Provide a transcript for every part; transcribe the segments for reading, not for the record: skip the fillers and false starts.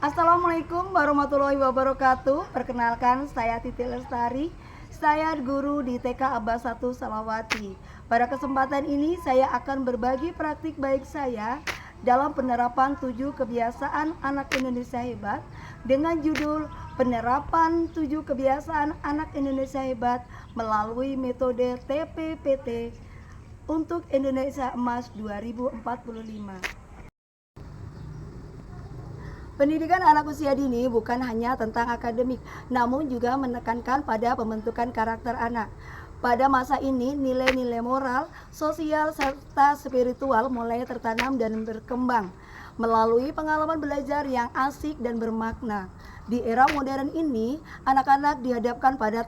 Assalamualaikum warahmatullahi wabarakatuh. Perkenalkan, saya Titi Lestari. Saya guru di TK Abbas 1 Salawati. Pada kesempatan ini saya akan berbagi praktik baik saya dalam penerapan 7 kebiasaan anak Indonesia hebat dengan judul Penerapan 7 Kebiasaan Anak Indonesia Hebat melalui metode TPPT untuk Indonesia Emas 2045. Pendidikan anak usia dini bukan hanya tentang akademik, namun juga menekankan pada pembentukan karakter anak. Pada masa ini, nilai-nilai moral, sosial, serta spiritual mulai tertanam dan berkembang melalui pengalaman belajar yang asik dan bermakna. Di era modern ini, anak-anak dihadapkan pada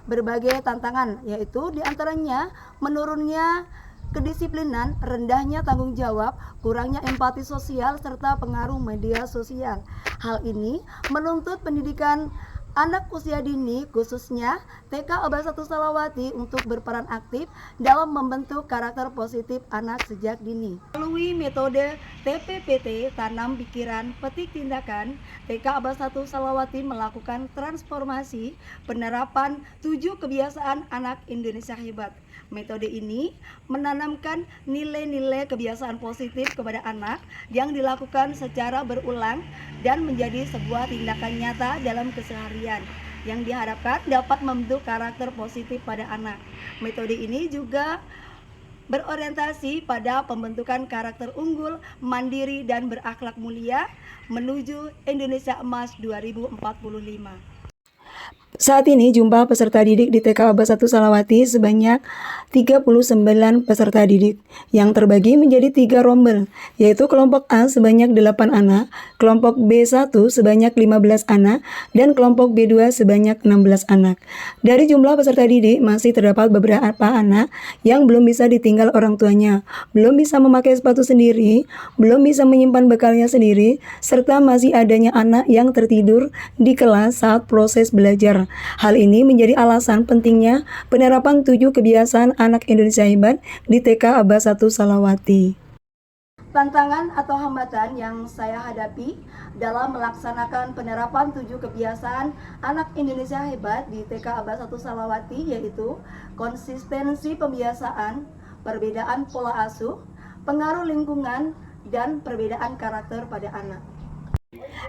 berbagai tantangan, yaitu diantaranya menurunnya kedisiplinan, rendahnya tanggung jawab, kurangnya empati sosial, serta pengaruh media sosial. Hal ini menuntut pendidikan anak usia dini, khususnya TK Abbas 1 Salawati, untuk berperan aktif dalam membentuk karakter positif anak sejak dini. Melalui metode TPPT, Tanam Pikiran, Petik Tindakan, TK Abbas 1 Salawati melakukan transformasi penerapan 7 kebiasaan anak Indonesia hebat. Metode ini menanamkan nilai-nilai kebiasaan positif kepada anak yang dilakukan secara berulang dan menjadi sebuah tindakan nyata dalam keseharian yang diharapkan dapat membentuk karakter positif pada anak. Metode ini juga berorientasi pada pembentukan karakter unggul, mandiri, dan berakhlak mulia menuju Indonesia Emas 2045. Saat ini jumlah peserta didik di TK Abbas 1 Salawati sebanyak 39 peserta didik yang terbagi menjadi 3 rombel, yaitu kelompok A sebanyak 8 anak, kelompok B1 sebanyak 15 anak, dan kelompok B2 sebanyak 16 anak. Dari jumlah peserta didik masih terdapat beberapa anak yang belum bisa ditinggal orang tuanya, belum bisa memakai sepatu sendiri, belum bisa menyimpan bekalnya sendiri, serta masih adanya anak yang tertidur di kelas saat proses belajar. Hal ini menjadi alasan pentingnya penerapan 7 kebiasaan anak Indonesia hebat di TK Abbas 1 Salawati. Tantangan atau hambatan yang saya hadapi dalam melaksanakan penerapan 7 kebiasaan anak Indonesia hebat di TK Abbas 1 Salawati yaitu konsistensi pembiasaan, perbedaan pola asuh, pengaruh lingkungan, dan perbedaan karakter pada anak.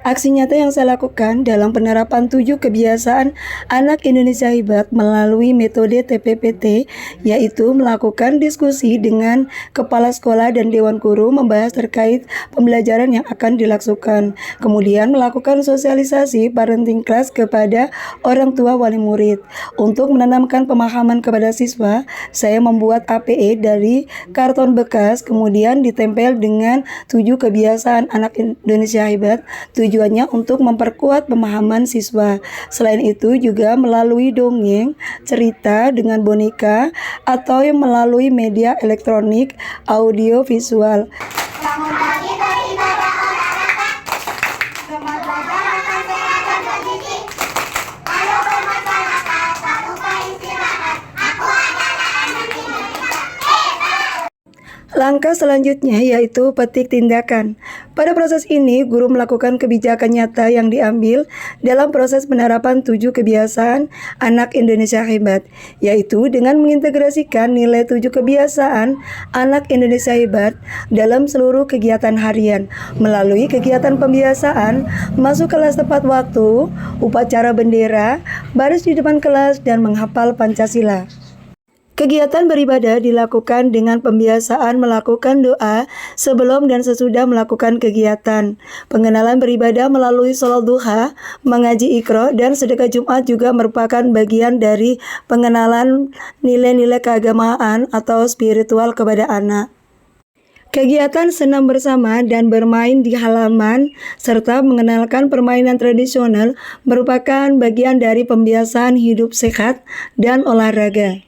Aksi nyata yang saya lakukan dalam penerapan 7 kebiasaan anak Indonesia hebat melalui metode TPPT yaitu melakukan diskusi dengan kepala sekolah dan dewan guru membahas terkait pembelajaran yang akan dilakukan. Kemudian melakukan sosialisasi parenting class kepada orang tua wali murid. Untuk menanamkan pemahaman kepada siswa, saya membuat APE dari karton bekas kemudian ditempel dengan 7 kebiasaan anak Indonesia hebat. Tujuannya untuk memperkuat pemahaman siswa. Selain itu juga melalui dongeng, cerita dengan boneka, atau yang melalui media elektronik, audio, visual. Bangun pagi beribadah olahraga, semangat belajar akan sehat dan bergizi. Ayo bermasyarakat, tak lupa istirahat. Aku adalah anak Indonesia hebat. Langkah selanjutnya yaitu petik tindakan. Pada proses ini, guru melakukan kebijakan nyata yang diambil dalam proses penerapan 7 kebiasaan anak Indonesia hebat, yaitu dengan mengintegrasikan nilai 7 kebiasaan anak Indonesia hebat dalam seluruh kegiatan harian, melalui kegiatan pembiasaan, masuk kelas tepat waktu, upacara bendera, baris di depan kelas, dan menghafal Pancasila. Kegiatan beribadah dilakukan dengan pembiasaan melakukan doa sebelum dan sesudah melakukan kegiatan. Pengenalan beribadah melalui sholat duha, mengaji Iqra, dan sedekah Jumat juga merupakan bagian dari pengenalan nilai-nilai keagamaan atau spiritual kepada anak. Kegiatan senam bersama dan bermain di halaman serta mengenalkan permainan tradisional merupakan bagian dari pembiasaan hidup sehat dan olahraga.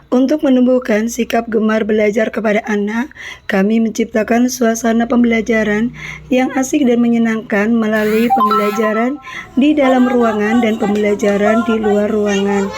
Untuk menumbuhkan sikap gemar belajar kepada anak, kami menciptakan suasana pembelajaran yang asik dan menyenangkan melalui pembelajaran di dalam ruangan dan pembelajaran di luar ruangan.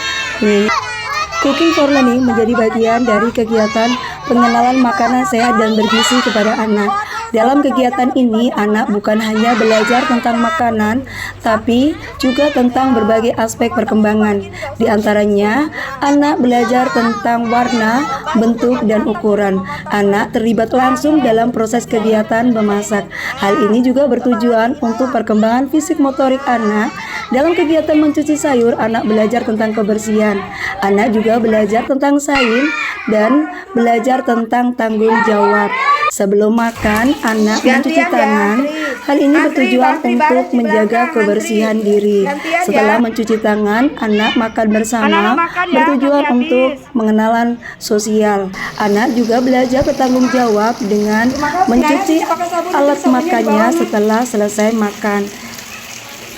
Cooking for Learning menjadi bagian dari kegiatan pengenalan makanan sehat dan bergizi kepada anak. Dalam kegiatan ini, anak bukan hanya belajar tentang makanan, tapi juga tentang berbagai aspek perkembangan. Di antaranya, anak belajar tentang warna, bentuk, dan ukuran. Anak terlibat langsung dalam proses kegiatan memasak. Hal ini juga bertujuan untuk perkembangan fisik motorik anak. Dalam kegiatan mencuci sayur, anak belajar tentang kebersihan. Anak juga belajar tentang sains dan belajar tentang tanggung jawab. Sebelum makan, anak mencuci tangan. Hal ini bertujuan untuk menjaga kebersihan diri. Setelah mencuci tangan, anak makan bersama, bertujuan untuk mengenalan sosial. Anak juga belajar bertanggung jawab dengan mencuci alat makannya setelah selesai makan.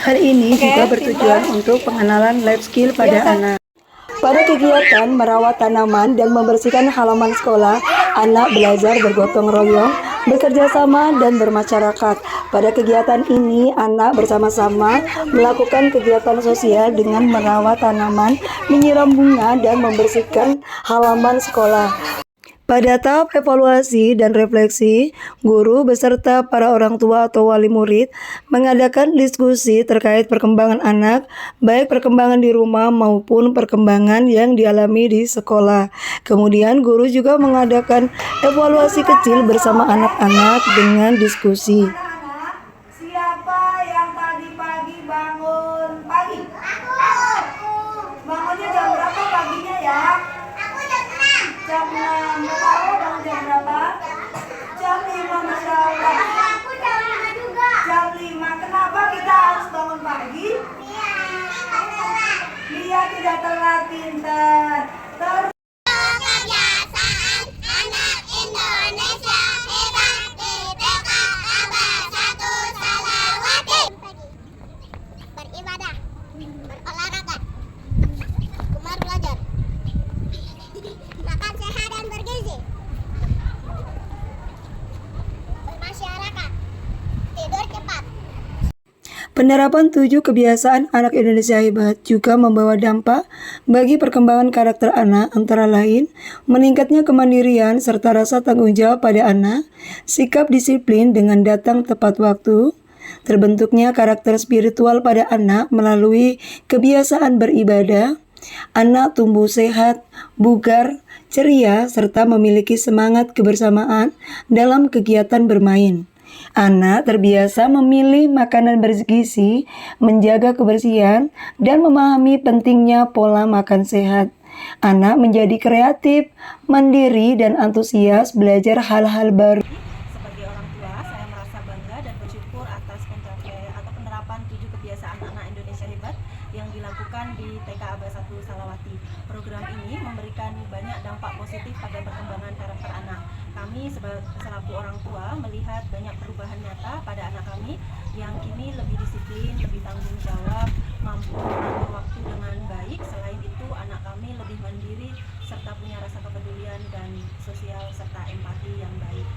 Hal ini juga bertujuan untuk pengenalan life skill pada anak. Pada kegiatan merawat tanaman dan membersihkan halaman sekolah, anak belajar bergotong royong, bekerja sama, dan bermasyarakat. Pada kegiatan ini, anak bersama-sama melakukan kegiatan sosial dengan merawat tanaman, menyiram bunga, dan membersihkan halaman sekolah. Pada tahap evaluasi dan refleksi, guru beserta para orang tua atau wali murid mengadakan diskusi terkait perkembangan anak, baik perkembangan di rumah maupun perkembangan yang dialami di sekolah. Kemudian guru juga mengadakan evaluasi kecil bersama anak-anak dengan diskusi. Siapa yang tadi pagi bangun pagi? Bangunnya jam berapa paginya ya? Jam 6. Bapak bangun jam berapa? Jam 5, Masya Allah. Jam 5. Kenapa kita harus bangun pagi? Biar tidak telat, pintar. Terus Kebiasaan anak Indonesia hebat IPK Abah 1 Salawati. Beribadah, berolahraga, gemar belajar, makan sehat dan bergizi, bermasyarakat, tidur cepat. Penerapan 7 kebiasaan anak Indonesia hebat juga membawa dampak bagi perkembangan karakter anak, antara lain meningkatnya kemandirian serta rasa tanggung jawab pada anak, sikap disiplin dengan datang tepat waktu, terbentuknya karakter spiritual pada anak melalui kebiasaan beribadah, anak tumbuh sehat, bugar, ceria, serta memiliki semangat kebersamaan dalam kegiatan bermain. Anak terbiasa memilih makanan bergizi, menjaga kebersihan, dan memahami pentingnya pola makan sehat. Anak menjadi kreatif, mandiri, dan antusias belajar hal-hal baru. Sebagai orang tua, saya merasa bangga dan bersyukur atas penerapan 7 kebiasaan anak Indonesia hebat yang dilakukan di TK Abah 1 Salawati. Program ini memberikan banyak dampak positif pada perkembangan karakter anak. Kami selaku orang tua melihat banyak perubahan nyata pada anak kami yang kini lebih disiplin, lebih tanggung jawab, mampu mengatur waktu dengan baik. Selain itu, anak kami lebih mandiri serta punya rasa kepedulian dan sosial serta empati yang baik.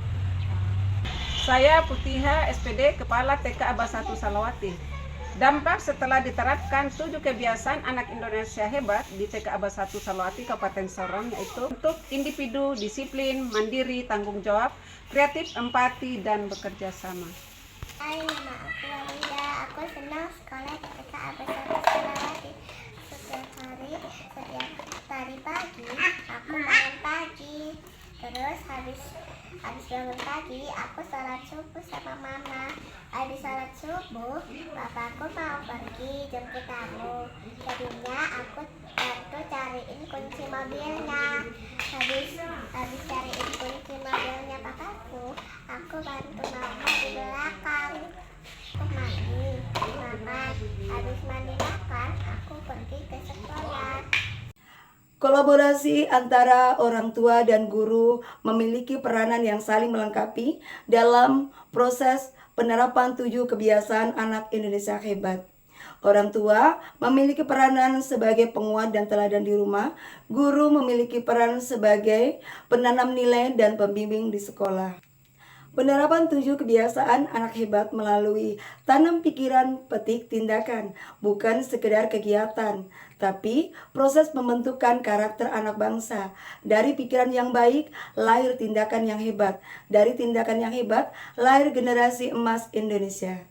Saya Putiha SPD Kepala TK Abah 1 Salawati. Dampak setelah diterapkan 7 kebiasaan anak Indonesia hebat di TK Abah 1 Salawati Kabupaten Sorong, yaitu untuk individu, disiplin, mandiri, tanggung jawab, kreatif, empati, dan bekerja sama. Hai, nama aku Walida. Aku senang sekolah di TK Abah 1 Salawati. Setiap hari pagi aku bangun pagi. Terus habis bangun pagi aku sholat subuh sama mama. Habis sholat subuh bapakku mau pergi jemput tamu. Jadinya aku bantu cariin kunci mobilnya. Habis cariin kunci mobilnya bapakku, aku bantu mama di belakang. Aku mandi, makan. Habis mandi makan, aku pergi ke sekolah. Kolaborasi antara orang tua dan guru memiliki peranan yang saling melengkapi dalam proses penerapan 7 kebiasaan anak Indonesia hebat. Orang tua memiliki peranan sebagai penguat dan teladan di rumah, guru memiliki peran sebagai penanam nilai dan pembimbing di sekolah. Penerapan 7 kebiasaan anak hebat melalui tanam pikiran, petik tindakan, bukan sekedar kegiatan, tapi proses pembentukan karakter anak bangsa. Dari pikiran yang baik, lahir tindakan yang hebat. Dari tindakan yang hebat, lahir generasi emas Indonesia.